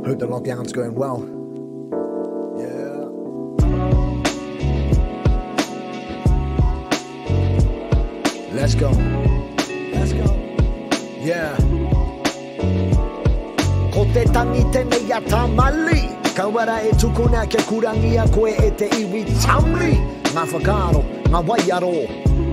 Hope the lockdown's going well. Yeah. Let's go. Let's go. Yeah. Ko te tangi tēnei a tamali, ka wara e tukuna ke kurangi a koe e te iwi tamli. Ngā whakaro, ngā waiaro,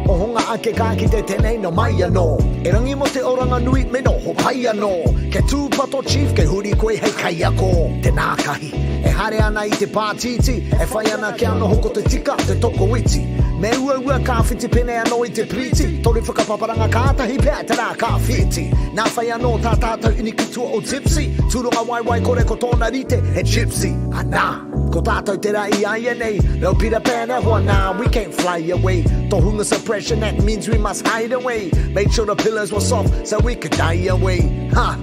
o honga ake ka ki te tenei no mai anō. E rangi mo te oranga nui me no ho pai anō. Ke tūpato chief ke huri koe hei kai ako. Te nākahi, e hare ana I te pātiti, e whai ana ke ano hoko te tika te toko iti. Me ua ka whiti pene anō I te priti, tori whakapaparanga kātahi pēr te rā ka whiti. Nā whai anō tā tātou ini ki tua o gypsy, tūronga waiwai kore ko tōna rite e gypsy. Anā. Ko tātou te rai ai nei, no pira pēna Whānau, we can't fly away. Tohunga suppression, that means we must hide away. Make sure the pillars were soft so we could die away. Ha!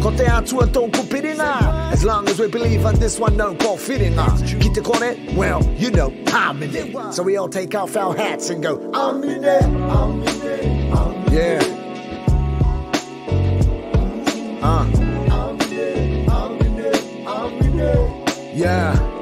Ko te atua tōku piringa, as long as we believe on this one, no ko whiringa. Ki te kore, well, you know, hamine. So we all take off our hats and go, amine, amine, amine. Yeah. Amine, amine, amine. Yeah.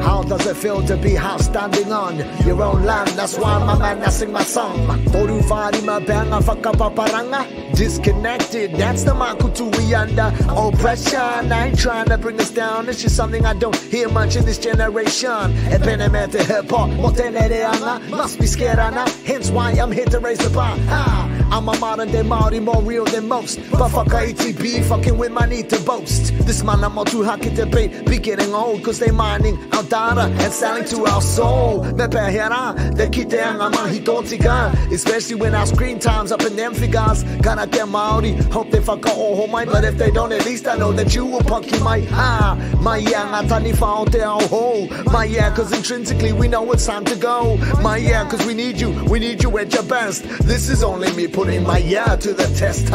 How does it feel to be house standing on your own land? That's why my man, I sing my song. Toru whāri ma banga whakapaparanga. Disconnected, that's the makutu we under oppression. I ain't trying to bring us down, it's just something I don't hear much in this generation. E pene me te hip-hop, mo te nereanga. Must be scared, Anna, hence why I'm here to raise the bar. I'm a modern day Māori, more real than most. But whakaiti be fucking with my need to boast. This mana mo tu haki te be getting old, cause they mining our data and selling to our soul. Me pehera, they ki te anga mahi tōtika, especially when our screen time's up in them figures. Kana te Māori, hope they whakaoho mai, but if they don't, at least I know that you will paki mai. Mai ngā tani whao te ao ho. Mai cause intrinsically we know it's time to go. Mai cause we need you at your best. This is only me putting my yeah to the test.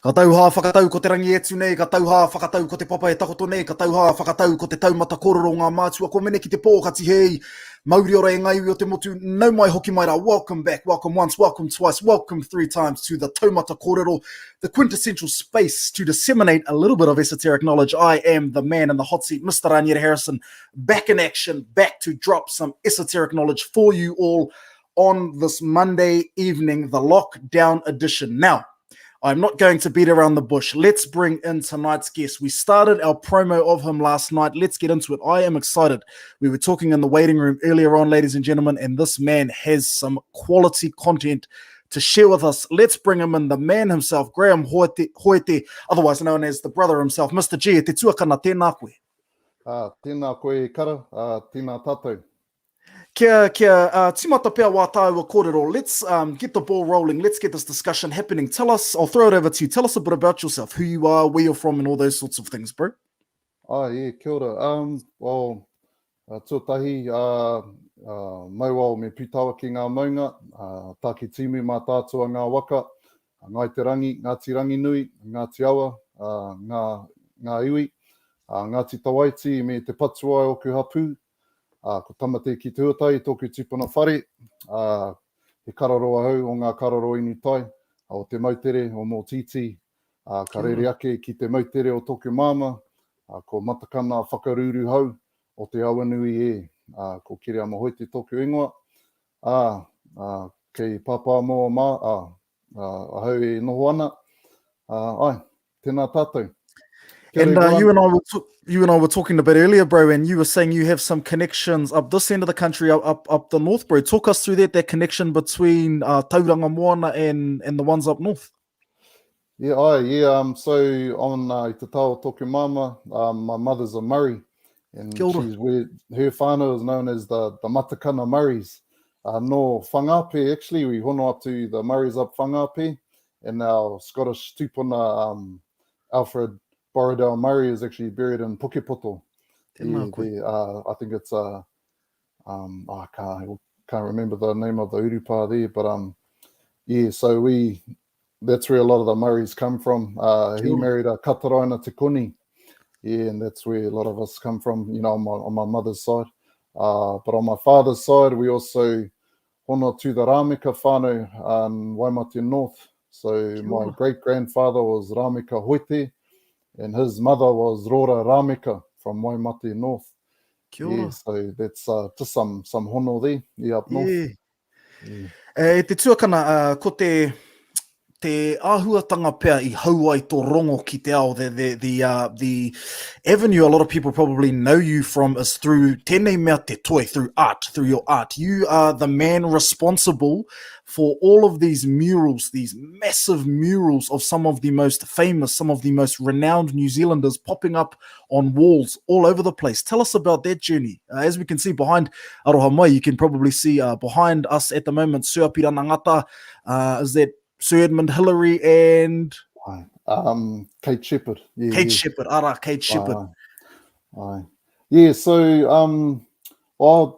Ka tauha whakatau ko te rangi etu nei, ka tauha whakatau ko te papa e takoto nei, ka tauha whakatau ko te taumata kōrero ngā mātua, ko mene ki te pōkati hei, Māori ora e ngai ui o te motu, nau mai hoki mai rā, welcome back, welcome once, welcome twice, welcome three times to the Taumata Kōrero, the quintessential space to disseminate a little bit of esoteric knowledge. I am the man in the hot seat, Mr. Raniera Harrison, back in action, back to drop some esoteric knowledge for you all on this Monday evening, the lockdown edition. Now, I'm not going to beat around the bush. Let's bring in tonight's guest. We started our promo of him last night. Let's get into it. I am excited. We were talking in the waiting room earlier on, ladies and gentlemen, and this man has some quality content to share with us. Let's bring him in, the man himself, Graham Hoete, otherwise known as the brother himself. Mr. G, te tuakana, tēnā koe. Tēnā koe kara, tēnā tātou. Kia timata pia wā tāua kōrero. Let's get the ball rolling. Let's get this discussion happening. Tell us, I'll throw it over to you. Tell us a bit about yourself, who you are, where you're from, and all those sorts of things, bro. Yeah, kia ora. Well, tuatahi, mauao me pitawa ki ngā maunga, tāki timu mā tātua ngā waka, ngai te rangi, Ngāti rangi nui, Ngāti awa, ngā iwi, Ngāti tawaiti me te patua o ku hapu, ko tamate ki te huatai, tōku tupuna whare, he kararoa hau o ngā kararo inu tai, o te mautere o mō titi, ka rere ake ki te mautere o tōku māma, ko matakana whakaruru hau o te awanui e, ko Kirea Mohoite tōku ingoa, kei papa moa mā, ahau e noho ana, ai, tēnā tātou. And you and I were talking a bit earlier, bro, and you were saying you have some connections up this end of the country, up the north, bro. Talk us through that connection between Tauranga Moana and the ones up north. Yeah. So on i te tau tōku mama, my mother's a Murray, And Kia ora. her whānau is known as the Matakana Murrays. No Whangape, actually, we hono up to the Murrays up Whangape, and our Scottish tupuna, Alfred Borrowdale Murray, is actually buried in Pukepoto. I think it's I can't remember the name of the urupa there, but so that's where a lot of the Murrays come from. He married a Kataraina Te Kuni, and that's where a lot of us come from, on my mother's side. But on my father's side, we also hono to the Ramika whānau in Waimate North. So my great-grandfather was Ramika Hoete, and his mother was Rora Ramika from Waimate North. So that's just some hono there, up north. E te tuakana, ko te āhuatanga pea I hauai tō rongo ki te ao. The avenue a lot of people probably know you from is through tēnei mea te toi, through your art. You are the man responsible for all of these murals, these massive murals of some of the most famous, some of the most renowned New Zealanders popping up on walls all over the place. Tell us about that journey. As we can see behind Aroha Mai, you can probably see behind us at the moment, Sir Pira Nangata, is that Sir Edmund Hillary and Kate Shepherd. Kate Shepherd. Kate Shepherd. So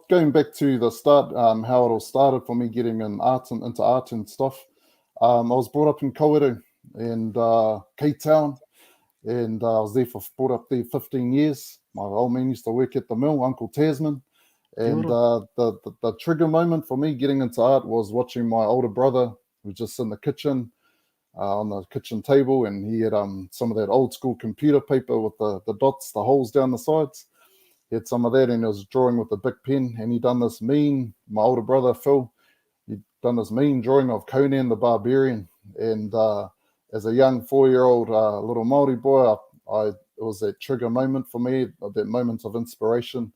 going back to the start, how it all started for me getting into art and stuff. I was brought up in Kōrero and Cape Town, and I was brought up there 15 years. My old man used to work at the mill, Uncle Tasman. And the trigger moment for me getting into art was watching my older brother, who was just in the kitchen, on the kitchen table, and he had some of that old school computer paper with the dots, the holes down the sides. He had some of that, and he was drawing with a big pen, and he done this my older brother Phil, he'd done this drawing of Conan the Barbarian. And as a young 4-year-old little Māori boy, it was that trigger moment for me, that moment of inspiration,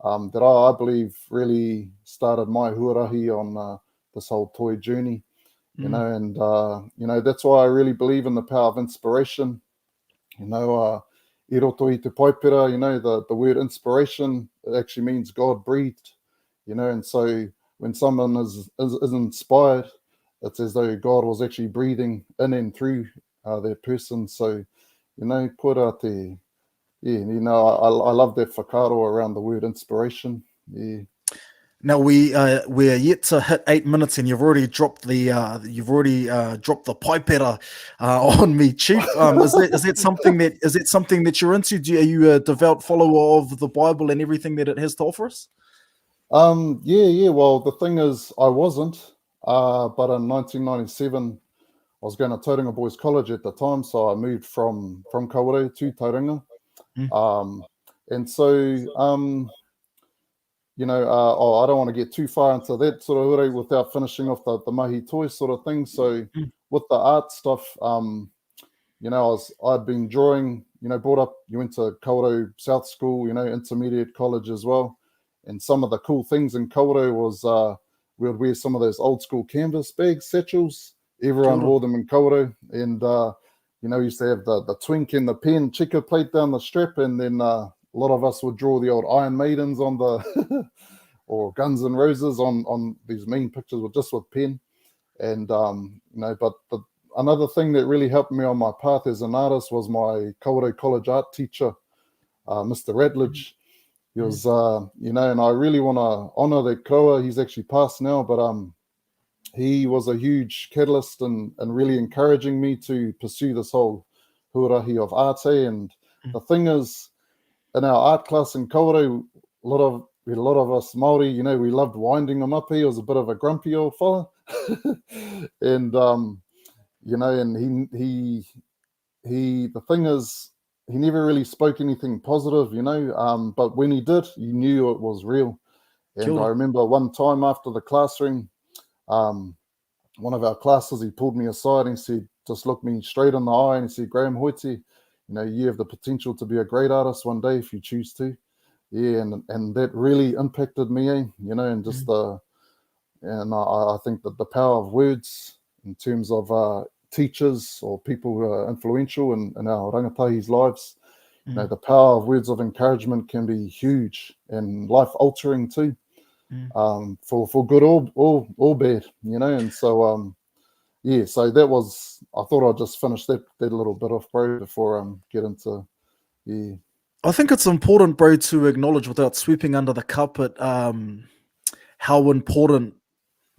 that I believe really started my huarahi on this whole toy journey. And that's why I really believe in the power of inspiration. I roto I te paipera, the word inspiration, it actually means God breathed, and so when someone is inspired, it's as though God was actually breathing in and through that person. So, kora te, I love that whakaro around the word inspiration. Now we are yet to hit 8 minutes, and you've already dropped the paipera on me, Chief. Is that something that you're into? Are you a devout follower of the Bible and everything that it has to offer us? Yeah. Well, the thing is, I wasn't, but in 1997, I was going to Tauranga Boys College at the time, so I moved from Kawerau to Tauranga, and so. I don't want to get too far into that sort of ure without finishing off the mahi toy sort of thing. So with the art stuff, I'd been drawing, brought up, you went to Kawerau South School, intermediate college as well. And some of the cool things in Kawerau was we would wear some of those old school canvas bags, satchels. Everyone wore them in Kawerau. And, we used to have the twink and the pen checker plate down the strap, and then a lot of us would draw the old Iron Maidens on the, or Guns N' Roses on these mean pictures with pen. And, but another thing that really helped me on my path as an artist was my Kawerau College art teacher, Mr. Radledge. He was, and I really want to honour that koa. He's actually passed now, but he was a huge catalyst and really encouraging me to pursue this whole huarahi of arte. And the thing is, in our art class in Kawerau, a lot of us Māori, we loved winding him up. He was a bit of a grumpy old fella, and and he the thing is, he never really spoke anything positive, but when he did, you knew it was real. And I remember one time after the classroom, one of our classes, he pulled me aside and he said, just looked me straight in the eye, and he said, Graham Hoete, you have the potential to be a great artist one day if you choose to. Yeah, and that really impacted me, and just I think that the power of words in terms of teachers or people who are influential in our rangatahi's lives, You know, the power of words of encouragement can be huge and life altering too, for good or bad, you know. And so yeah, so that was, I thought I'd just finish that little bit off, bro, before get into, yeah. I think it's important, bro, to acknowledge without sweeping under the carpet how important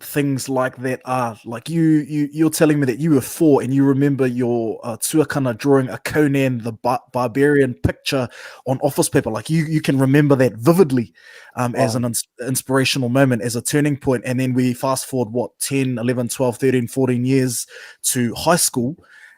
things like that are. Like you're telling me that you were 4 and you remember your tuakana drawing a Conan the Barbarian picture on office paper. Like you can remember that vividly as an inspirational moment, as a turning point. And then we fast forward 10, 11, 12, 13, 14 years to high school.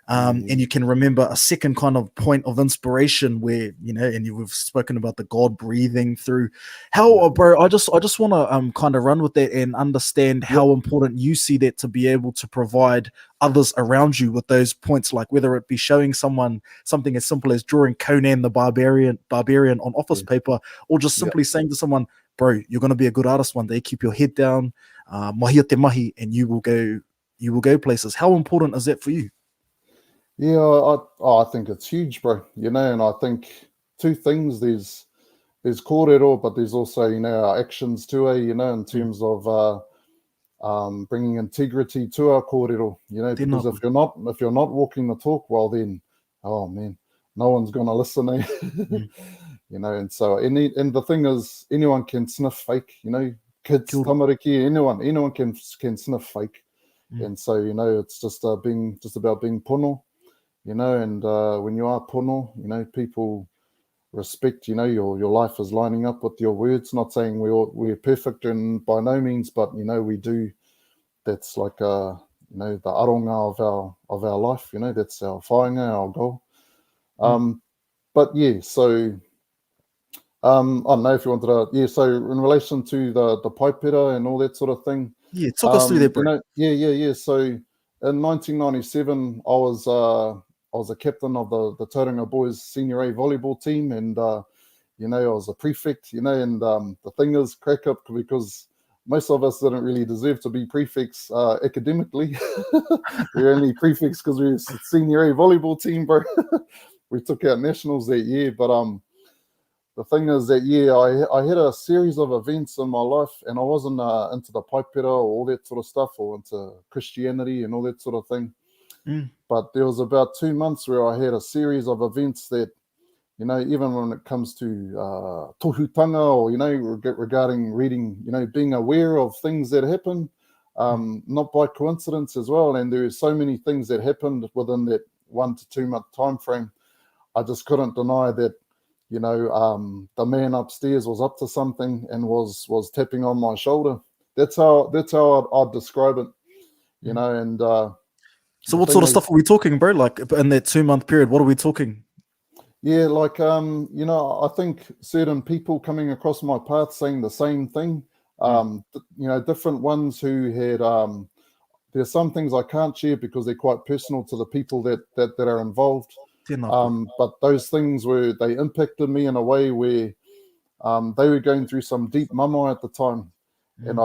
And you can remember a second kind of point of inspiration where, you know, and we've spoken about the God breathing through. How, bro, I just want to kind of run with that and understand how important you see that to be able to provide others around you with those points, like whether it be showing someone something as simple as drawing Conan the Barbarian on office paper, or just simply saying to someone, bro, you're going to be a good artist one day, keep your head down, mahi o te mahi, and you will go places. How important is that for you? Yeah, I think it's huge, bro. You know, and I think two things. There's kōrero, but there's also, you know, our actions too, you know, in terms of bringing integrity to our kōrero. You know, because if you're not walking the talk, well then, oh man, no one's gonna listen, eh? You know, and so and the thing is, anyone can sniff fake. You know, kids, tamariki, anyone can sniff fake. And so, you know, it's just about being pono. You know, and when you are pono, you know, people respect, you know, your life is lining up with your words. Not saying we're perfect, and by no means, but, you know, we do. That's like, you know, the aronga of our life, you know, that's our whāinga, our goal. But yeah, so I don't know if you wanted to, so in relation to the paipera and all that sort of thing. Yeah, talk us through that, bro. You know, yeah. So in 1997, I was a captain of the Tauranga Boys Senior A volleyball team, and you know, I was a prefect, you know, and the thing is, crack up, because most of us didn't really deserve to be prefects academically. We're only prefects because we're a Senior A volleyball team, bro. We took out nationals that year, but the thing is that year I had a series of events in my life, and I wasn't into the paipera or all that sort of stuff, or into Christianity and all that sort of thing. But there was about 2 months where I had a series of events that, you know, even when it comes to tohutanga, or, you know, regarding reading, you know, being aware of things that happen, not by coincidence as well. And there are so many things that happened within that 1 to 2 month time frame. I just couldn't deny that, you know, the man upstairs was up to something and was tapping on my shoulder. That's how I'd describe it, you know. And so what sort of stuff are we talking, bro? Like in that 2 month period, what are we talking? Yeah, like, you know, I think certain people coming across my path saying the same thing, you know, different ones who had, there's some things I can't share because they're quite personal to the people that are involved. But those things they impacted me in a way where they were going through some deep mama at the time. And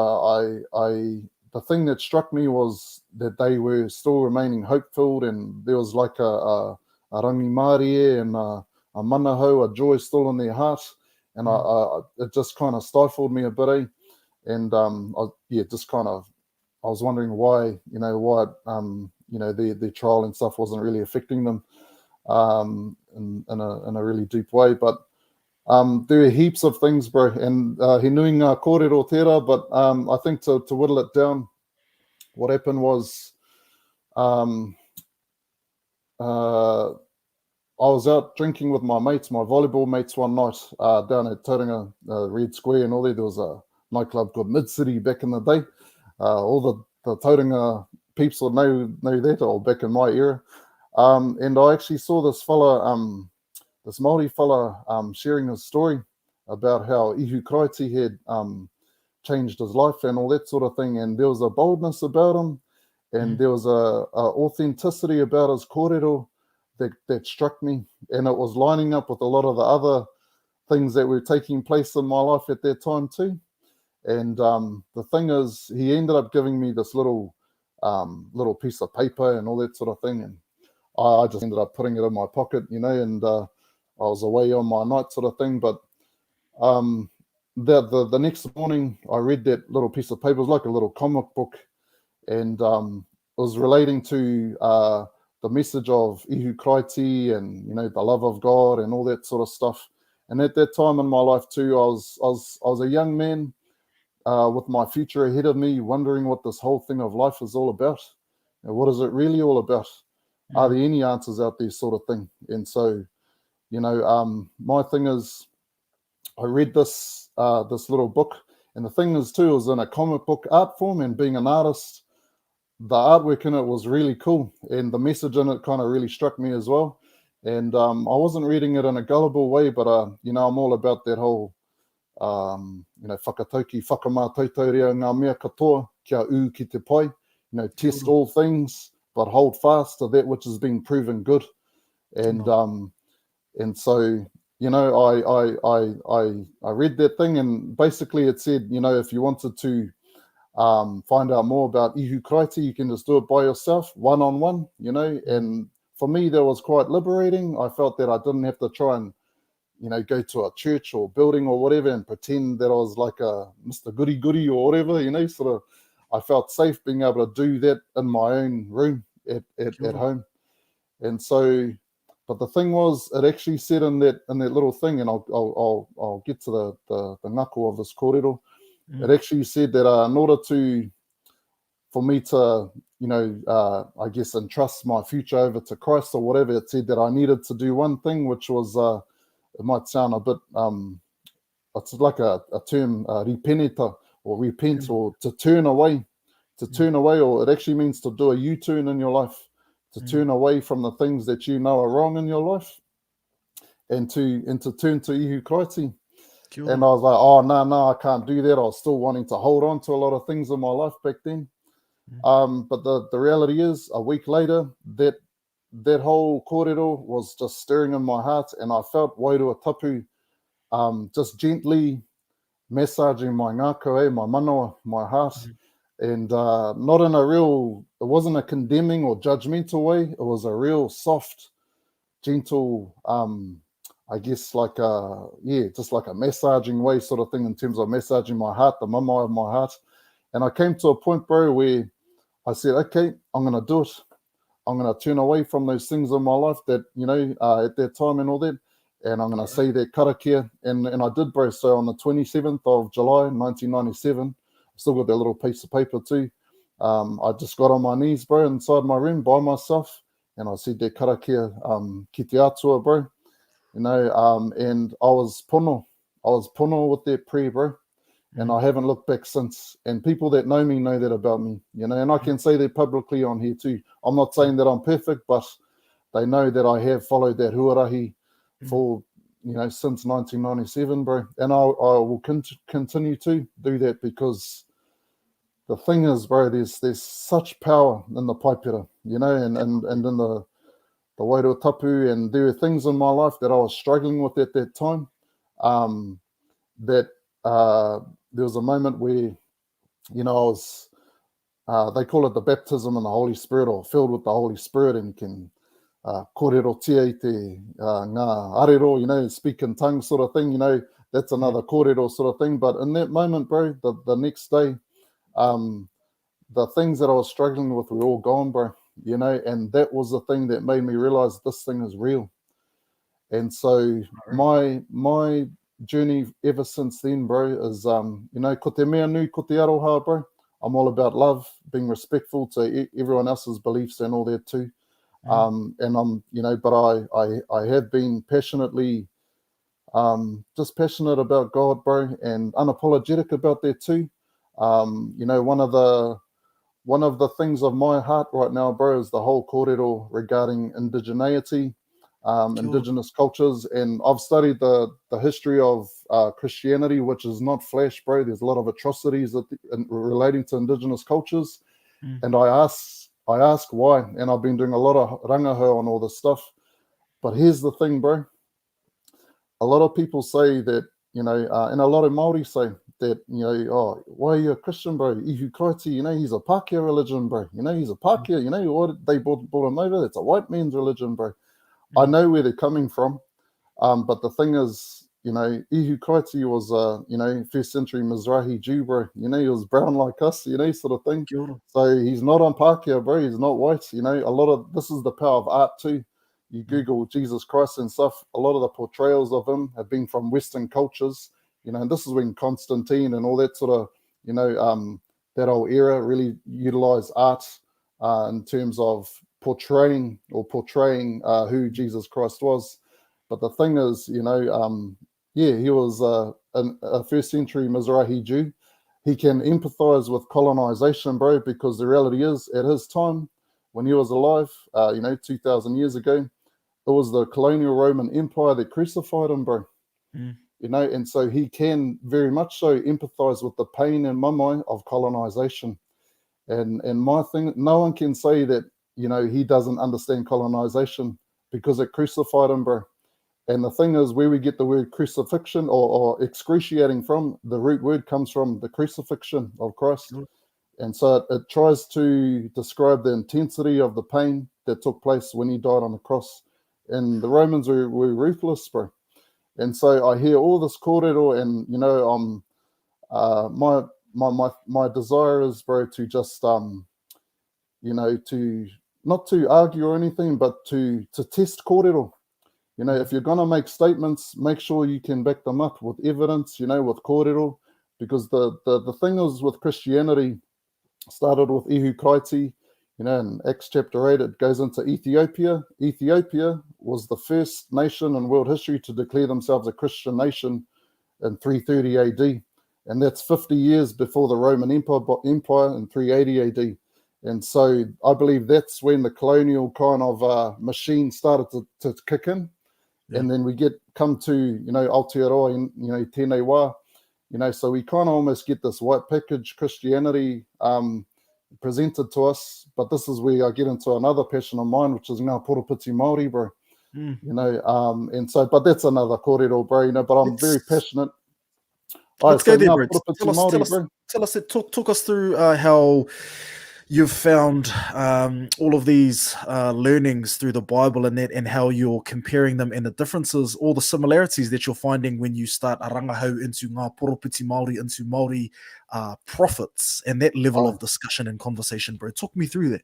the thing that struck me was that they were still remaining hope-filled, and there was like a rangi Māori and a manahau, a joy still in their heart. And it just kind of stifled me a bit, eh? And I was wondering why, you know, their trial and stuff wasn't really affecting them in a really deep way. But there are heaps of things, bro, and he nuing ngā kōrero tērā, but I think to whittle it down, what happened was I was out drinking with my mates, my volleyball mates, one night down at Tauranga Red Square and all that. There was a nightclub called Mid-City back in the day. All the Tauranga peeps will know that, or back in my era. And I actually saw this fella, this Māori fella, sharing his story about how Ihu Kraiti had changed his life and all that sort of thing. And there was a boldness about him, and there was a authenticity about his kōrero that struck me. And it was lining up with a lot of the other things that were taking place in my life at that time too. And the thing is, he ended up giving me this little piece of paper and all that sort of thing. And I just ended up putting it in my pocket, you know, and was away on my night sort of thing. But the next morning, I read that little piece of paper. It was like a little comic book, and it was relating to the message of ihu kraiti and, you know, the love of God and all that sort of stuff. And at that time in my life too, I was a young man with my future ahead of me, wondering what this whole thing of life is all about. And what is it really all about? Are there any answers out there, sort of thing? And so, you know, my thing is, I read this little book, and the thing is too, it was in a comic book art form, and being an artist, the artwork in it was really cool, and the message in it kind of really struck me as well. And I wasn't reading it in a gullible way, but you know, I'm all about that whole you know, whakatauki, whakamātautau reo ngā mea katoa, kia u ki te pai, you know, test all things, but hold fast to that which has been proven good. And so, you know, I read that thing, and basically it said, you know, if you wanted to find out more about ihu kraiti, you can just do it by yourself, one-on-one, you know. And for me, that was quite liberating. I felt that I didn't have to try and, you know, go to a church or building or whatever and pretend that I was like a Mr. Goody Goody or whatever, you know. Sort of, I felt safe being able to do that in my own room at home. And so, but the thing was, it actually said in that little thing, and I'll get to the ngako of this kōrero. It actually said that in order for me to, you know, I guess entrust my future over to Christ or whatever, it said that I needed to do one thing, which was, it might sound a bit, it's like a term, repeneta, or repent, or to turn away, or it actually means to do a U-turn in your life, to turn away from the things that you know are wrong in your life, and to turn to ihu kraiti. And I was like, oh, no, I can't do that. I was still wanting to hold on to a lot of things in my life back then. But the reality is, a week later, that whole kōrero was just stirring in my heart, and I felt wairua tapu just gently massaging my ngākau, my manawa, my heart, and not in a real, it wasn't a condemning or judgmental way. It was a real soft, gentle, I guess like just like a massaging way sort of thing, in terms of massaging my heart, the mama of my heart. And I came to a point, bro, where I said, okay, I'm going to do it. I'm going to turn away from those things in my life that, you know, at that time and all that. And I'm going to say that karakia. And I did, bro. So on the 27th of July, 1997, I still got that little piece of paper too. I just got on my knees, bro, inside my room by myself. And I said that karakia ki te atua, bro. You know, and I was pono with that prayer, bro. And I haven't looked back since. And people that know me know that about me, you know, and I can say that publicly on here too. I'm not saying that I'm perfect, but they know that I have followed that huarahi for, you know, since 1997, bro. And I will continue to do that, because the thing is, bro, there's such power in the paipera, you know, and in the wairua tapu, and there were things in my life that I was struggling with at that time, that there was a moment where, you know, I was, they call it the baptism in the Holy Spirit, or filled with the Holy Spirit, and can kōrero tia i te ngā arero, you know, speak in tongues sort of thing, you know, that's another kōrero sort of thing. But in that moment, bro, the next day, the things that I was struggling with were all gone, bro, you know, and that was the thing that made me realize this thing is real. And so my journey ever since then, bro, is, you know, ko te mea nui, ko te aroha, bro. I'm all about love, being respectful to everyone else's beliefs and all that too. And I'm, you know, but I have been passionately, just passionate about God, bro, and unapologetic about that too. You know, one of the things of my heart right now, bro, is the whole kōrero regarding indigeneity, indigenous cultures. And I've studied the history of Christianity, which is not flash, bro. There's a lot of atrocities relating to indigenous cultures. And I ask why, and I've been doing a lot of rangaho on all this stuff. But here's the thing, bro. A lot of people say that, you know, and a lot of Māori say that, you know, oh, why are you a Christian, bro? Ihu kraiti, you know, he's a Pākehā religion, bro. You know, he's a Pākehā, you know, what they brought him over. It's a white man's religion, bro. I know where they're coming from. But the thing is, you know, Ihu Kaiti was a, you know, first century Mizrahi Jew, bro. You know, he was brown like us, you know, sort of thing. Kia ora. So he's not on Pākehā, bro. He's not white. You know, a lot of this is the power of art too. You Google Jesus Christ and stuff, a lot of the portrayals of him have been from Western cultures, you know, and this is when Constantine and all that sort of, you know, that whole era really utilized art in terms of portraying who Jesus Christ was. But the thing is, you know, yeah, he was a first century Mizrahi Jew. He can empathize with colonization, bro, because the reality is, at his time, when he was alive, you know, 2,000 years ago, it was the colonial Roman Empire that crucified him, bro. You know, and so he can very much so empathize with the pain and mamai of colonization. And my thing, no one can say that, you know, he doesn't understand colonization because it crucified him, bro. And the thing is, where we get the word crucifixion or excruciating from, the root word comes from the crucifixion of Christ. And so it tries to describe the intensity of the pain that took place when he died on the cross. And the Romans were ruthless, bro. And so I hear all this kōrero, and you know, my desire is, bro, to just you know, to not to argue or anything, but to test kōrero. You know, if you're gonna make statements, make sure you can back them up with evidence. You know, with kōrero, because the thing is with Christianity, started with Ihu Kaiti. You know, in Acts chapter 8, it goes into Ethiopia. Ethiopia was the first nation in world history to declare themselves a Christian nation in 330 AD. And that's 50 years before the Roman Empire in 380 AD. And so I believe that's when the colonial kind of machine started to kick in. Yeah. And then we come to, you know, Aotearoa, you know, tēnei wā. You know, so we kind of almost get this white package Christianity presented to us, but this is where I get into another passion of mine, which is Ngā Porupiti Māori, bro. You know, and so, but that's another kōrero, bro. You know, but I'm very passionate. Let's go there, bro. Tell us, talk us through how you've found all of these learnings through the Bible and that, and how you're comparing them and the differences, all the similarities that you're finding when you start arangahau into Ngā Porupiti Māori, into Māori prophets, and that level of discussion and conversation, bro. Talk me through that.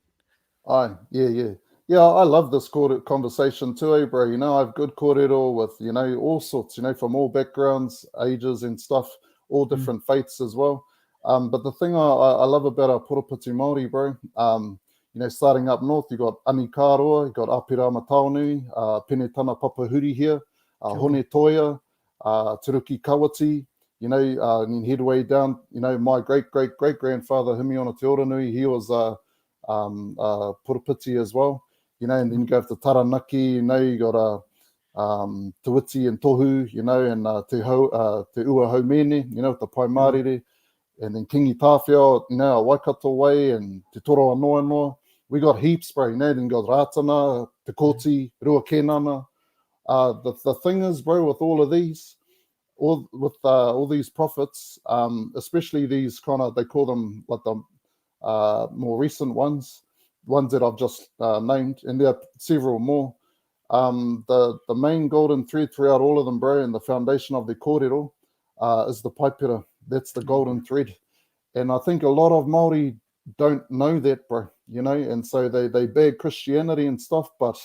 Yeah, I love this conversation too, bro. You know, I've good kōrero with, you know, all sorts, you know, from all backgrounds, ages and stuff, all different faiths as well. But the thing I love about our Porupiti Māori, bro, you know, starting up north, you got Ani Kāroa, you got Apirama Taunui, Penetana Papahuri here, Hone Toia, Turuki Kawati, you know, and then head way down, you know, my great-great-great-grandfather, Himiona Te Oranui, he was Porupiti as well, you know, and then you go to Taranaki, you know, you got Te Witi and Tohu, you know, and Te Ua Haumene, you know, the Paimārere, and then Kingi Tāwhia, you know, Waikato Way, and Te Toro Anoa Noa. We got heaps, bro, you know, then got Rātana, Te Koti, Rua Kenana. The thing is, bro, with all of these, all these prophets, especially these kind of, they call them like the more recent ones that I've just named, and there are several more. The main golden thread throughout all of them, bro, and the foundation of the kōrero is the paipera. That's the golden thread. And I think a lot of Māori don't know that, bro, you know, and so they bag Christianity and stuff, but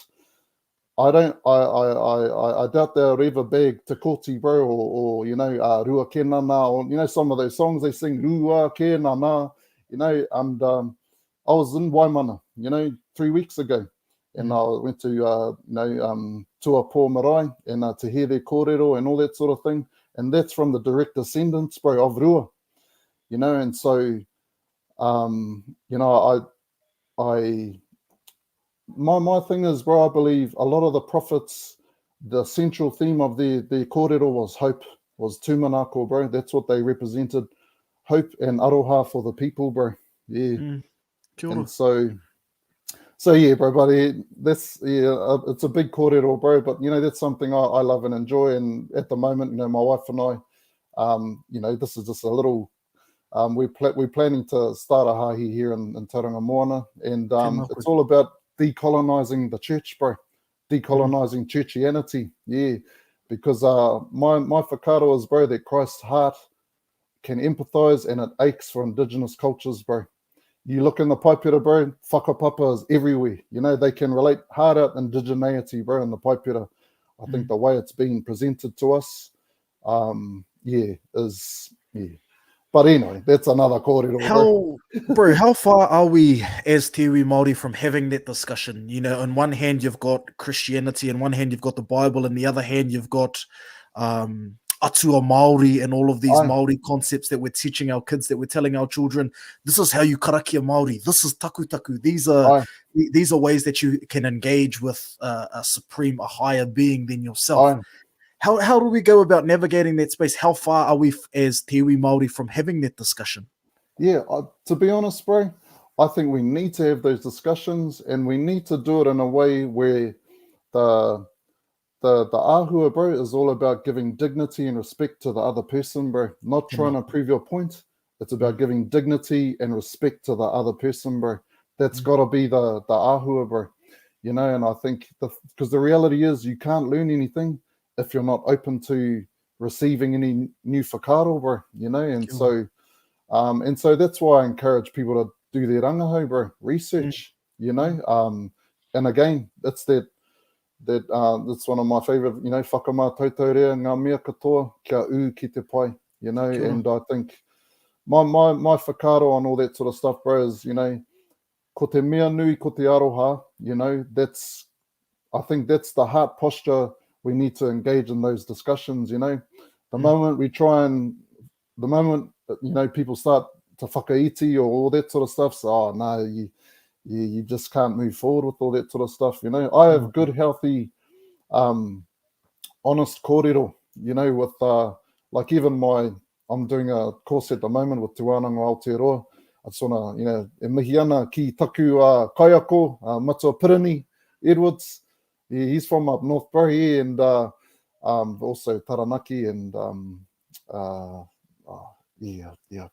I doubt they'll ever bag Te Koti, bro, or you know, Rua Kenana, or, you know, some of those songs they sing, Rua Kenana, you know, and I was in Waimana, you know, 3 weeks ago, and I went to, you know, Tua Pō Marae, and to hear their kōrero and all that sort of thing. And that's from the direct descendants, bro, of Rua, you know. And so, you know, my thing is, bro, I believe a lot of the prophets, the central theme of their kōrero was hope, was tūmanako, bro. That's what they represented, hope and aroha for the people, bro. Yeah. And so yeah, bro, but that's, it's a big kōrero, bro, but, you know, that's something I love and enjoy. And at the moment, you know, my wife and I, you know, this is just a little, we're planning to start a hahi here in Tauranga Moana, and it's all about decolonizing the church, bro, decolonizing churchianity. Yeah, because my whakaaro is, bro, that Christ's heart can empathize and it aches for indigenous cultures, bro. You look in the paipera, bro, whakapapa is everywhere. You know, they can relate hard out indigeneity, bro, in the paipera. I think the way it's being presented to us, is. But anyway, that's another kōrero, bro. How far are we as te iwi Māori from having that discussion? You know, on one hand, you've got Christianity, on one hand, you've got the Bible, and the other hand, you've got atua Māori and all of these Māori concepts that we're teaching our kids, that we're telling our children, this is how you karakia Māori, this is taku. These are ways that you can engage with a supreme, a higher being than yourself. How do we go about navigating that space? How far are we as te iwi Māori from having that discussion? Yeah, to be honest, bro, I think we need to have those discussions, and we need to do it in a way where the āhua, bro, is all about giving dignity and respect to the other person, bro. Not trying to prove your point. It's about giving dignity and respect to the other person, bro. That's got to be the āhua, bro. You know, and I think because the reality is you can't learn anything if you're not open to receiving any new whakaaro, bro, you know, and so that's why I encourage people to do their rangahau, bro, research, you know, and again, that's that's one of my favorite, you know, whakamātautau rea, ngā mea katoa, kia ki te pai, you know, and I think my whakaaro on all that sort of stuff, bro, is, you know, ko te mea nui, ko te aroha, you know, I think that's the heart posture. We need to engage in those discussions, you know. The moment you know, people start to whakaiti or all that sort of stuff, so, no, you just can't move forward with all that sort of stuff, you know. I have good, healthy, honest kōrero, you know, with, like even I'm doing a course at the moment with Te Wānanga Aotearoa. I just want to, you know, e mihi ana ki taku kaiako, Matua Pirini Edwards. He's from up north, bro, and also Taranaki and I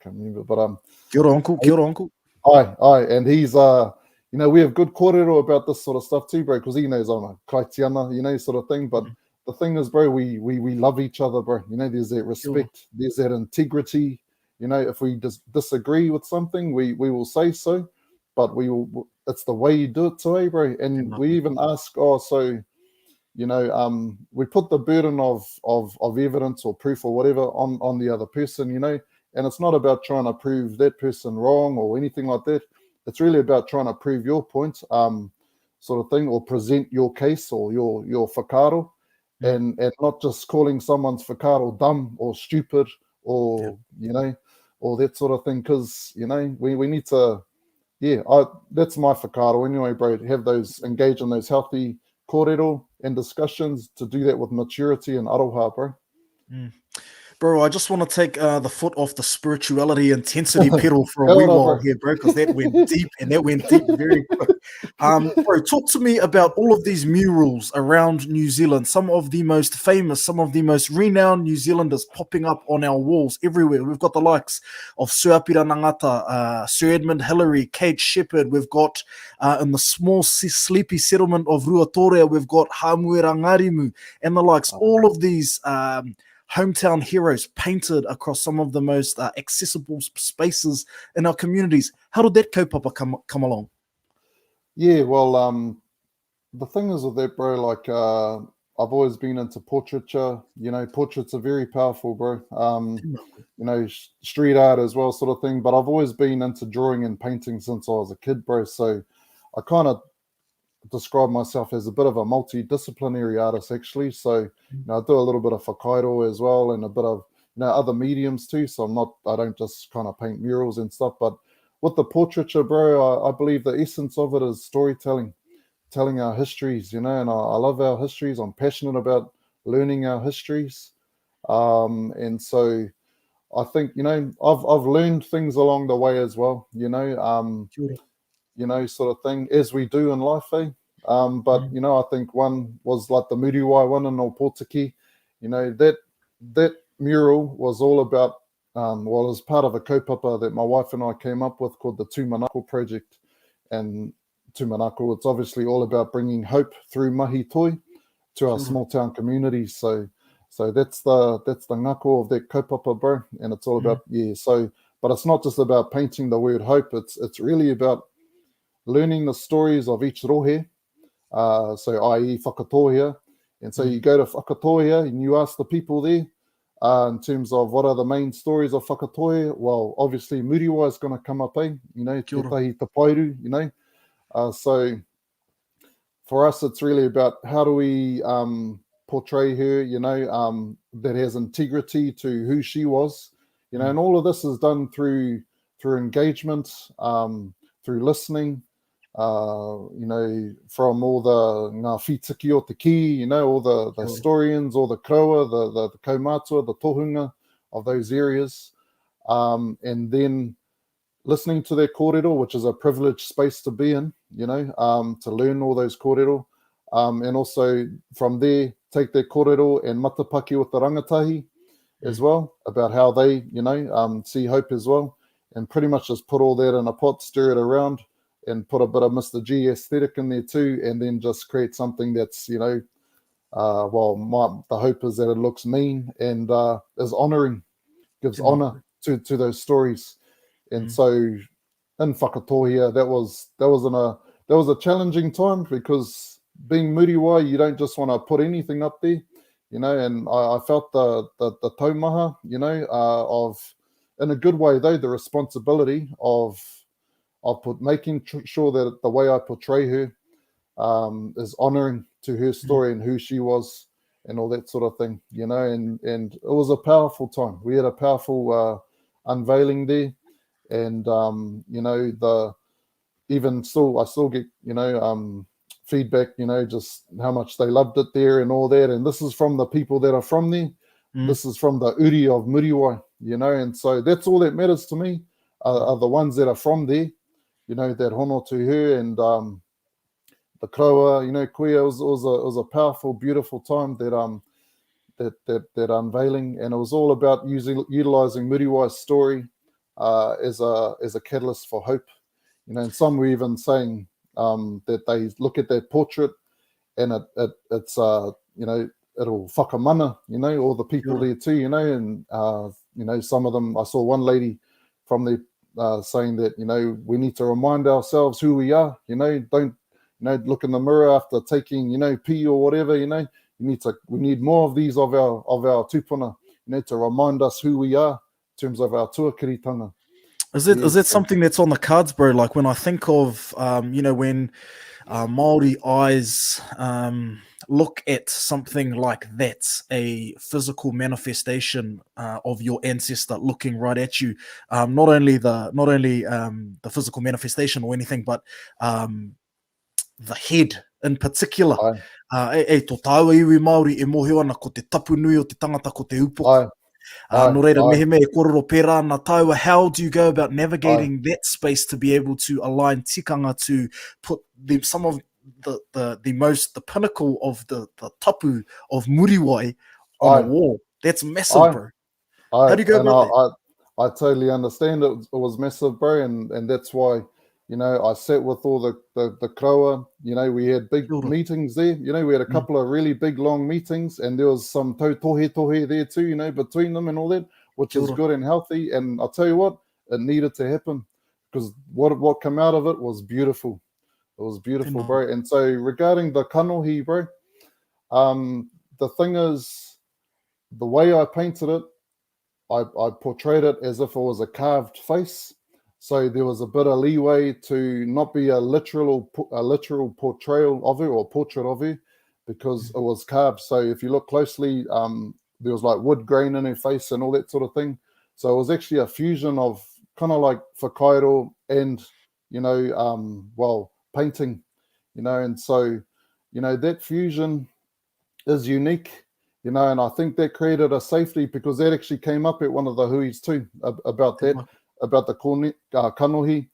can't remember, but Kia ora, uncle. Aye, and he's you know, we have good kōrero about this sort of stuff too, bro, because he knows I'm a kaitiana, you know, sort of thing. But the thing is, bro, we love each other, bro. You know, there's that respect, there's that integrity. You know, if we disagree with something, we will say so, but it's the way you do it today, bro. And we even ask, so, you know, we put the burden of evidence or proof or whatever on the other person, you know, and it's not about trying to prove that person wrong or anything like that. It's really about trying to prove your point, sort of thing, or present your case or your whakaaro, and not just calling someone's whakaaro dumb or stupid or, you know, or that sort of thing, because, you know, we need to, that's my whakaaro anyway, bro, to engage in those healthy kōrero and discussions, to do that with maturity and aroha, bro. Bro, I just want to take the foot off the spirituality intensity pedal for a wee while here, bro, because that went deep, and that went deep very quick. Bro, talk to me about all of these murals around New Zealand, some of the most famous, some of the most renowned New Zealanders popping up on our walls everywhere. We've got the likes of Sir Apira Nangata, Sir Edmund Hillary, Kate Shepherd. We've got in the small sleepy settlement of Ruatoria, we've got Hamuera Ngarimu and the likes. All of these hometown heroes painted across some of the most accessible spaces in our communities. How did that kaupapa come along? Yeah, well, the thing is with that, bro, like I've always been into portraiture. You know, portraits are very powerful, bro. You know, street art as well, sort of thing. But I've always been into drawing and painting since I was a kid, bro. So I kind of describe myself as a bit of a multidisciplinary artist, actually. So, you know, I do a little bit of whakairo as well, and a bit of, you know, other mediums too. So I don't just kind of paint murals and stuff. But with the portraiture, bro, I believe the essence of it is storytelling, telling our histories, you know, and I love our histories. I'm passionate about learning our histories. And so I think, you know, I've learned things along the way as well, you know, sort of thing, as we do in life, eh? But, you know, I think one was like the Muriwai one in Aupōuri. You know, that mural was all about, it was part of a kaupapa that my wife and I came up with called the Taumata Project. And Taumata, it's obviously all about bringing hope through mahi toi to our small town communities. So So that's the ngako of that kaupapa, bro. And it's all about, so, but it's not just about painting the word hope. It's really about learning the stories of each rohe, so i.e. whakatohea. And so you go to whakatohea and you ask the people there, in terms of what are the main stories of whakatohea. Well, obviously Muriwa is going to come up, you know, te tahi te pairu, you know. So for us, it's really about how do we portray her, you know, that has integrity to who she was, you know, and all of this is done through engagement, through listening, you know, from all the ngā whitiki o te ki, you know, all the historians, all the kraua, the kaumātua, the tohunga of those areas, and then listening to their kōrero, which is a privileged space to be in, you know, to learn all those kōrero, and also from there take their kōrero and matapaki with the rangatahi as well, about how they, you know, see hope as well, and pretty much just put all that in a pot, stir it around, and put a bit of Mr. G aesthetic in there too, and then just create something that's, you know, the hope is that it looks mean and is honouring, gives honour to those stories. And so in whakatohea, that was a challenging time, because being Muriwai, you don't just want to put anything up there, you know, and I felt the taumaha, you know, of, in a good way though, the responsibility of making sure that the way I portray her is honouring to her story and who she was and all that sort of thing, you know, and it was a powerful time. We had a powerful unveiling there. And you know, I still get, you know, feedback, you know, just how much they loved it there and all that. And this is from the people that are from there. This is from the uri of Muriwai, you know, and so that's all that matters to me, are the ones that are from there, you know, that hono to her. And the kraua, you know, kuia, it was a powerful, beautiful time, that unveiling, and it was all about utilizing Muriwai's story as a catalyst for hope, you know. And some were even saying that they look at that portrait and it's you know, it'll whakamana, you know, all the people there too, you know. And you know, some of them, I saw one lady from there saying that, you know, we need to remind ourselves who we are, you know. Don't, you know, look in the mirror after taking, you know, pee or whatever, you know. We need more of these of our tupuna, you know, to remind us who we are in terms of our tuakiritanga. Is it something that's on the cards, bro? Like when I think of, you know, when Māori eyes look at something like that, a physical manifestation of your ancestor looking right at you, not only the physical manifestation or anything, but the head in particular. E tō tāua iwi Māori e mohe ana ko te tapu nui o te tangata ko te upoko. No reira, meheme e kororo pērā nā tāua. How do you go about navigating that space to be able to align tikanga to put some of the pinnacle of the tapu of Muriwai on a wall? That's massive, bro. How do you go about that? I totally understand it was massive, bro, and that's why, you know, I sat with all the kraua, you know. We had big meetings there, you know. We had a couple of really big, long meetings, and there was some tohe there too, you know, between them and all that, which is good and healthy. And I'll tell you what, it needed to happen, because what came out of it was beautiful. It was beautiful, bro. And so regarding the kanohi, bro, the thing is, the way I painted it, I portrayed it as if it was a carved face. So there was a bit of leeway to not be a literal portrayal of her or portrait of her, because it was carved. So if you look closely, there was like wood grain in her face and all that sort of thing. So it was actually a fusion of kind of like whakairo and, you know, painting, you know. And so, you know, that fusion is unique, you know, and I think that created a safety, because that actually came up at one of the huis too, about that. About the kanohi.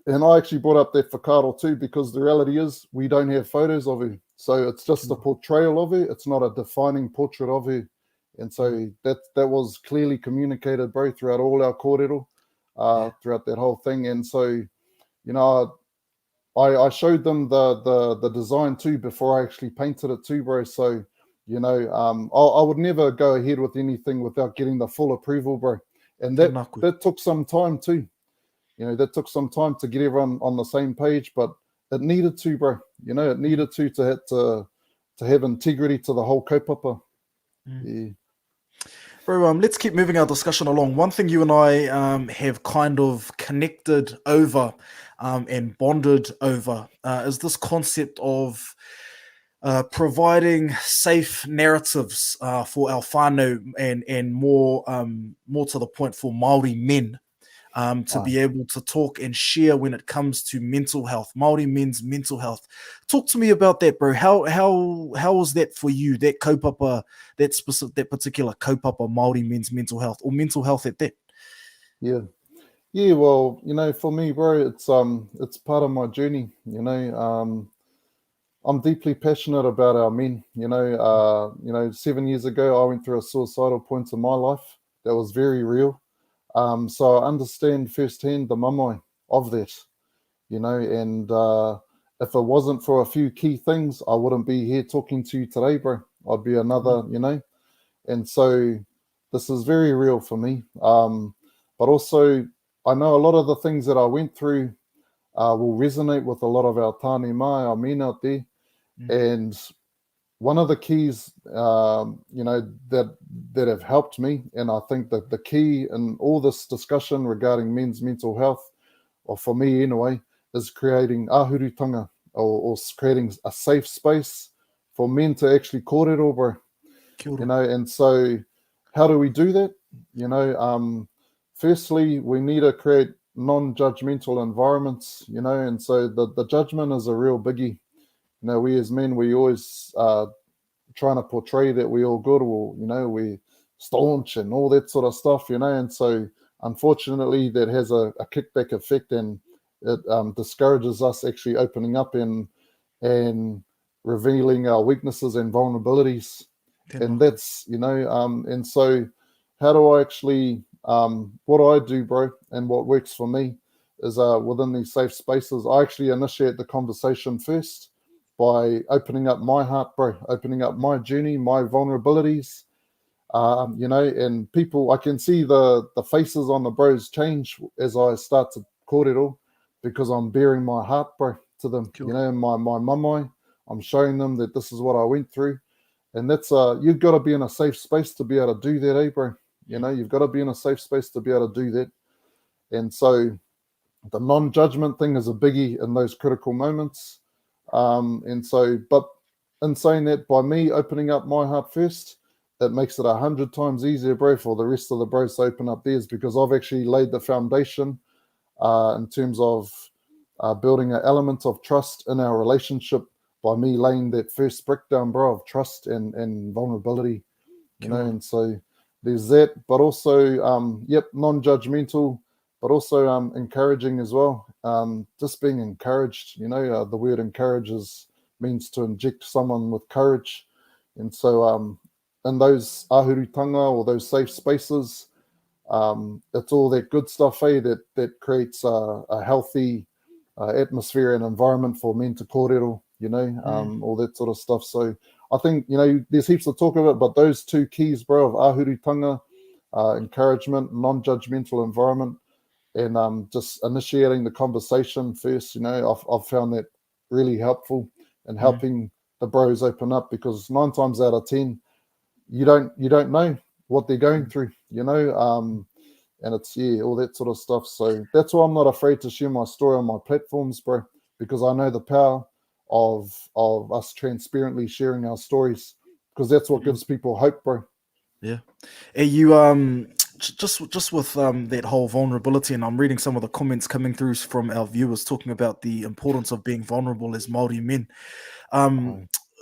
And I actually brought up that whakaaro too, because the reality is we don't have photos of her. So it's just a portrayal of her. It's not a defining portrait of her. And so that was clearly communicated, bro, throughout all our kōrero, throughout that whole thing. And so, you know, I showed them the design too before I actually painted it too, bro. So, You know, I would never go ahead with anything without getting the full approval, bro. And that took some time too. You know, that took some time to get everyone on the same page, but it needed to, bro. You know, it needed to have integrity to the whole kaupapa. Yeah. Bro, let's keep moving our discussion along. One thing you and I have kind of connected over and bonded over is this concept of providing safe narratives for our whānau and more to the point for Māori men to be able to talk and share when it comes to mental health, Māori men's mental health. Talk to me about that, bro. How was that for you? That kaupapa, that particular kaupapa Māori men's mental health, or mental health at that. Yeah. Well, you know, for me, bro, it's part of my journey. You know, I'm deeply passionate about our men. You know, 7 years ago, I went through a suicidal point in my life that was very real. So I understand firsthand the mamai of that, you know, and if it wasn't for a few key things, I wouldn't be here talking to you today, bro. I'd be another, you know, and so this is very real for me. But also, I know a lot of the things that I went through will resonate with a lot of our tāne mai, our men out there. And one of the keys, you know, that have helped me, and I think that the key in all this discussion regarding men's mental health, or for me anyway, is creating ahurutanga, or creating a safe space for men to actually kōrero, bro. You know, and so how do we do that? You know, firstly, we need to create non-judgmental environments, you know, and so the judgment is a real biggie. You know, we as men, we always trying to portray that we all good, or, you know, we staunch and all that sort of stuff, you know, and so unfortunately that has a kickback effect, and it discourages us actually opening up and revealing our weaknesses and vulnerabilities. And that's, you know, and so how do I actually, what I do, bro, and what works for me is within these safe spaces, I actually initiate the conversation first by opening up my heart, bro, opening up my journey, my vulnerabilities, you know, and people, I can see the faces on the bros change as I start to kōrero, because I'm bearing my heart, bro, to them, you know, my mamai. I'm showing them that this is what I went through. And that's, you've got to be in a safe space to be able to do that, eh, bro? You know, you've got to be in a safe space to be able to do that. And so the non-judgment thing is a biggie in those critical moments. And so, but in saying that, by me opening up my heart first, it makes it 100 times easier, bro, for the rest of the bros to open up theirs, because I've actually laid the foundation in terms of building an element of trust in our relationship by me laying that first brick down, bro, of trust and vulnerability, you know. And so there's that, but also, non-judgmental, but also encouraging as well. Just being encouraged, you know, the word encourages means to inject someone with courage. And so in those ahurutanga, or those safe spaces, it's all that good stuff, eh, that creates a healthy atmosphere and environment for men to kōrero, you know, all that sort of stuff. So I think, you know, there's heaps to talk about, but those two keys, bro, of ahurutanga, encouragement, non-judgmental environment, and just initiating the conversation first, you know, I've found that really helpful in helping the bros open up, because 9 times out of 10, you don't know what they're going through, you know, and it's, all that sort of stuff. So that's why I'm not afraid to share my story on my platforms, bro, because I know the power of us transparently sharing our stories, because that's what gives people hope, bro. Yeah. Are you just with that whole vulnerability, and I'm reading some of the comments coming through from our viewers talking about the importance of being vulnerable as Māori men.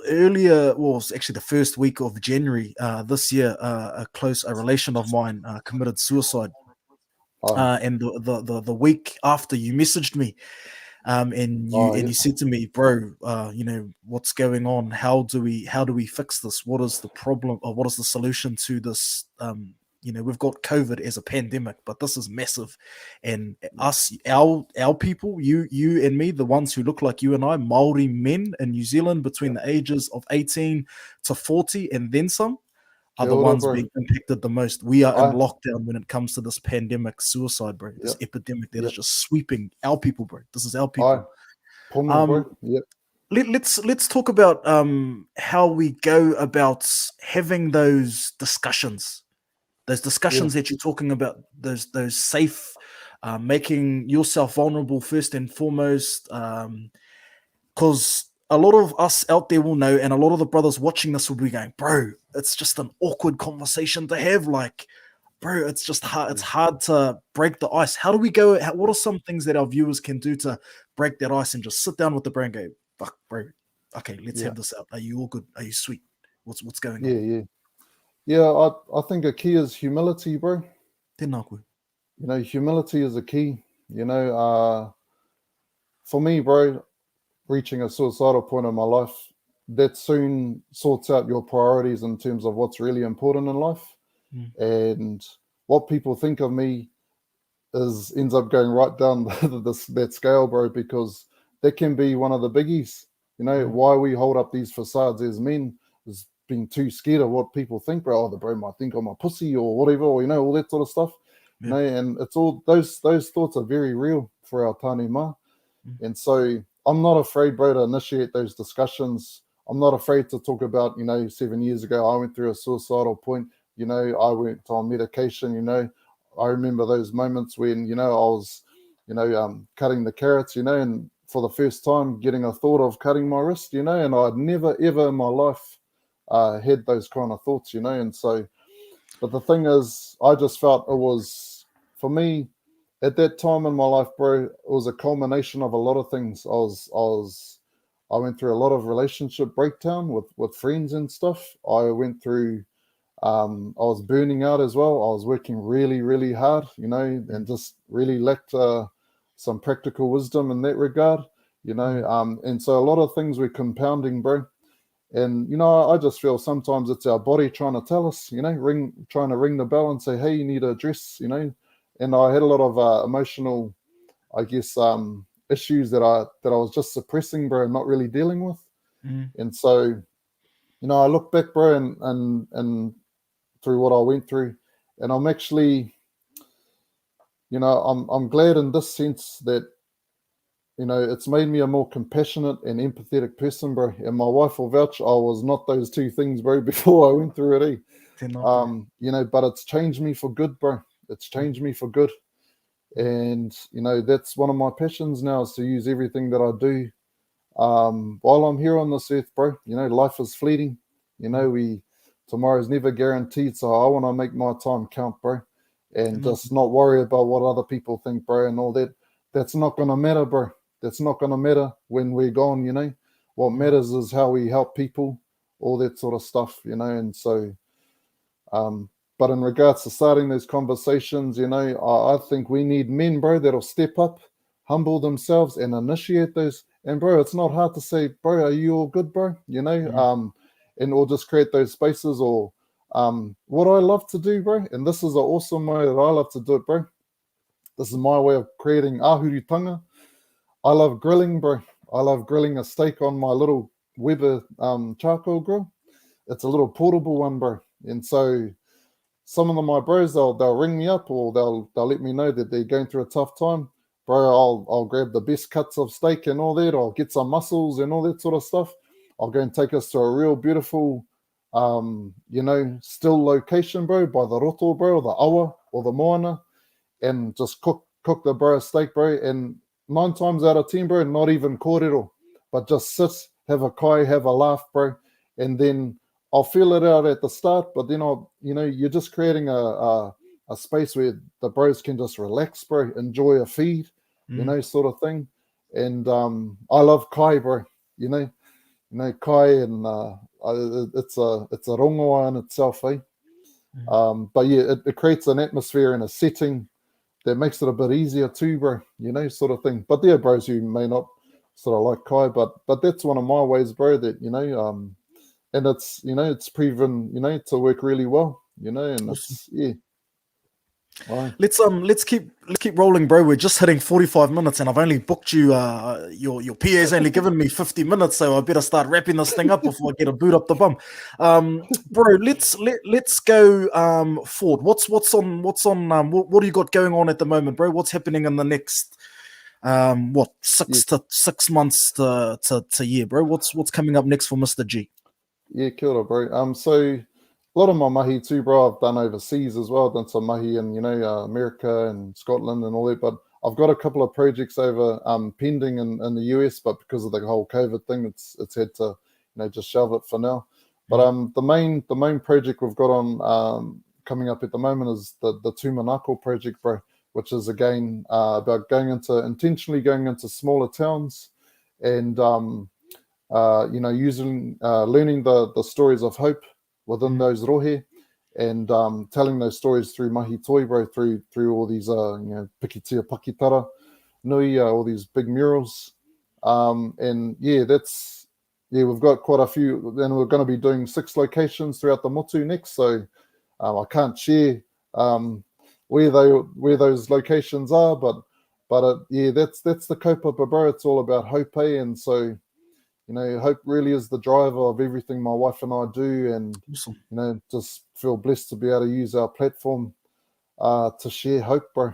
Earlier, well, it was actually the first week of January this year, a relation of mine committed suicide. And the week after, you messaged me, and you said to me, bro, you know, what's going on? How do we fix this? What is the problem, or what is the solution to this you know, we've got COVID as a pandemic, but this is massive. And our people, you and me, the ones who look like you and I, Māori men in New Zealand between the ages of 18 to 40 and then some, are the ones being impacted the most. We are in lockdown when it comes to this pandemic suicide, bro. This epidemic that is just sweeping our people, bro. This is our people. Let's talk about how we go about having those discussions. Those discussions that you're talking about, those safe, making yourself vulnerable first and foremost, because a lot of us out there will know, and a lot of the brothers watching this will be going, bro, it's just an awkward conversation to have. Like, bro, it's just hard. It's hard to break the ice. How do we go? What are some things that our viewers can do to break that ice and just sit down with the bro and go, fuck, bro, okay, let's have this out. Are you all good? Are you sweet? What's going on? Yeah, I think a key is humility, bro. Tēnā koe. You know, humility is a key. You know, for me, bro, reaching a suicidal point in my life, that soon sorts out your priorities in terms of what's really important in life. And what people think of me ends up going right down that scale, bro, because that can be one of the biggies. You know, why we hold up these facades as men is being too scared of what people think, bro. Oh, the bro might think I'm a pussy or whatever, or, you know, all that sort of stuff. You know, and it's all those thoughts are very real for our tāne mā. And so I'm not afraid, bro, to initiate those discussions. I'm not afraid to talk about, you know, 7 years ago I went through a suicidal point. You know, I went on medication. You know, I remember those moments when, you know, I was, you know, cutting the carrots, you know, and for the first time getting a thought of cutting my wrist, you know, and I'd never ever in my life had those kind of thoughts, you know. And so, but the thing is, I just felt it was, for me, at that time in my life, bro, it was a culmination of a lot of things. I went through a lot of relationship breakdown with friends and stuff. I went through, I was burning out as well. I was working really, really hard, you know, and just really lacked some practical wisdom in that regard, you know. And so a lot of things were compounding, bro. And, you know, I just feel sometimes it's our body trying to tell us, you know, trying to ring the bell and say, hey, you need to address, you know. And I had a lot of emotional, I guess, issues that I was just suppressing, bro, and not really dealing with. And so, you know, I look back, bro, and through what I went through, and I'm actually, you know, I'm glad in this sense that, you know, it's made me a more compassionate and empathetic person, bro. And my wife will vouch, I was not those two things, bro, before I went through it, you know, but it's changed me for good, bro. It's changed me for good. And, you know, that's one of my passions now, is to use everything that I do while I'm here on this earth, bro. You know, life is fleeting. You know, tomorrow's never guaranteed. So I want to make my time count, bro. And just not worry about what other people think, bro, and all that. That's not going to matter, bro. That's not going to matter when we're gone, you know. What matters is how we help people, all that sort of stuff, you know. And so, but in regards to starting those conversations, you know, I think we need men, bro, that'll step up, humble themselves, and initiate those. And, bro, it's not hard to say, bro, are you all good, bro? You know, and or just create those spaces. Or what I love to do, bro, and this is an awesome way that I love to do it, bro. This is my way of creating ahuritanga. I love grilling, bro. I love grilling a steak on my little Weber charcoal grill. It's a little portable one, bro. And so some of my bros, they'll ring me up, or they'll let me know that they're going through a tough time. Bro, I'll grab the best cuts of steak and all that. I'll get some mussels and all that sort of stuff. I'll go and take us to a real beautiful, you know, still location, bro, by the roto, bro, or the awa, or the moana, and just cook the bro steak, bro. And 9 times out of 10, bro, not even kōrero, but just sit, have a kai, have a laugh, bro. And then I'll feel it out at the start, but then you know, you're just creating a space where the bros can just relax, bro, enjoy a feed, you know, sort of thing. And I love kai, bro. You know, kai, and it's a rongoa in itself, eh? But yeah, it creates an atmosphere and a setting that makes it a bit easier too, bro, you know, sort of thing. But there are bros who may not sort of like kai, but that's one of my ways, bro, that, you know, and it's, you know, it's proven, you know, to work really well, you know. And it's, yeah, Aye. Let's keep rolling, bro. We're just hitting 45 minutes, and I've only booked you. Your PA's only given me 50 minutes, so I better start wrapping this thing up before I get a boot up the bum. Bro, let's go forward. What do you got going on at the moment, bro? What's happening in the next 6 months to year, bro? What's coming up next for Mr. G? Yeah, kia ora, bro. So a lot of my mahi too, bro, I've done overseas as well. I've done some mahi in, America and Scotland and all that. But I've got a couple of projects over pending in the US, but because of the whole COVID thing, it's had to, just shelve it for now. But the main project we've got on coming up at the moment is the Taumata project, bro, which is again about intentionally going into smaller towns and learning the stories of hope within those rohe, and telling those stories through mahi toi, bro, through all these pikitia pakitara nui, all these big murals, and we've got quite a few. Then we're going to be doing 6 locations throughout the motu next, so I can't share where those locations are, but that's the kaupapa, bro. It's all about hope, and so hope really is the driver of everything my wife and I do, and awesome. Just feel blessed to be able to use our platform to share hope, bro.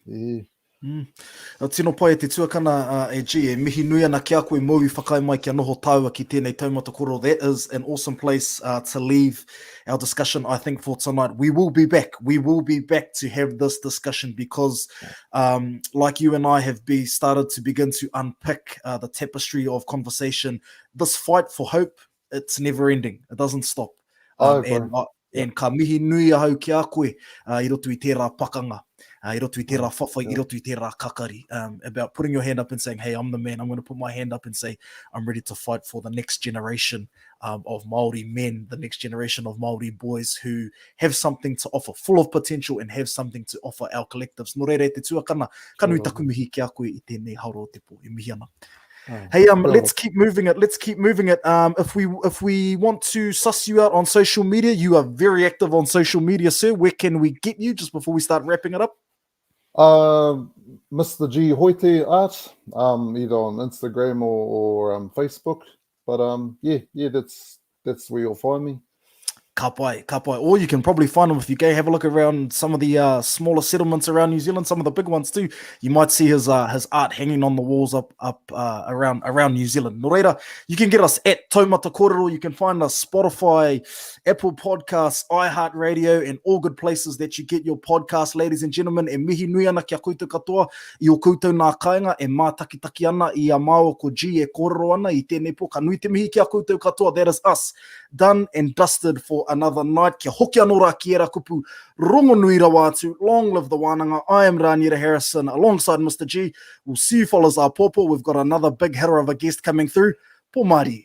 Yeah. Tino pai te tuakana e mihi nui ana ki a koe mau I whakai mai kia noho taua ki tēnei Taumata Kōrero. That is an awesome place to leave our discussion, I think, for tonight. We will be back. We will be back to have this discussion because like you and I have started to begin to unpick the tapestry of conversation, this fight for hope, it's never ending. It doesn't stop. And ka mihi nui ahau ki a koe I roto I tērā pakanga. I roto I tērā whawhai, I roto I tērā kakari, about putting your hand up and saying, hey, I'm the man. I'm going to put my hand up and say, I'm ready to fight for the next generation of Māori men, the next generation of Māori boys who have something to offer, full of potential and have something to offer our collectives. Nō reire te tuakana, ka nui taku mihi ki a koe I tēnei hauro te po, I mihi ana. Hey, let's keep moving it. If we want to suss you out on social media, you are very active on social media, sir. Where can we get you just before we start wrapping it up? Mr. G Hoete Art, either on Instagram or Facebook. But that's where you'll find me. Ka pai. Or you can probably find them if you go have a look around some of the smaller settlements around New Zealand, some of the big ones too. You might see his art hanging on the walls up around New Zealand. Nō reira, you can get us at Taumata Kōrero. You can find us Spotify, Apple Podcasts, iHeartRadio, and all good places that you get your podcast, ladies and gentlemen. E mihi nui ana kia koutou katoa I o koutou nā kāinga e mātakitaki ana I a māo ko G e kōrero ana I tēnei po. Ka nui te mihi kia koutou katoa. That is us, done and dusted for another night. Kia hoki anō rā ki era kupu rongo nui rawa atu. Long live the Whānau. I am Raniera Harrison alongside Mr. G. We'll see you fellas Aupōuri. We've got another big hitter of a guest coming through. Po Māori.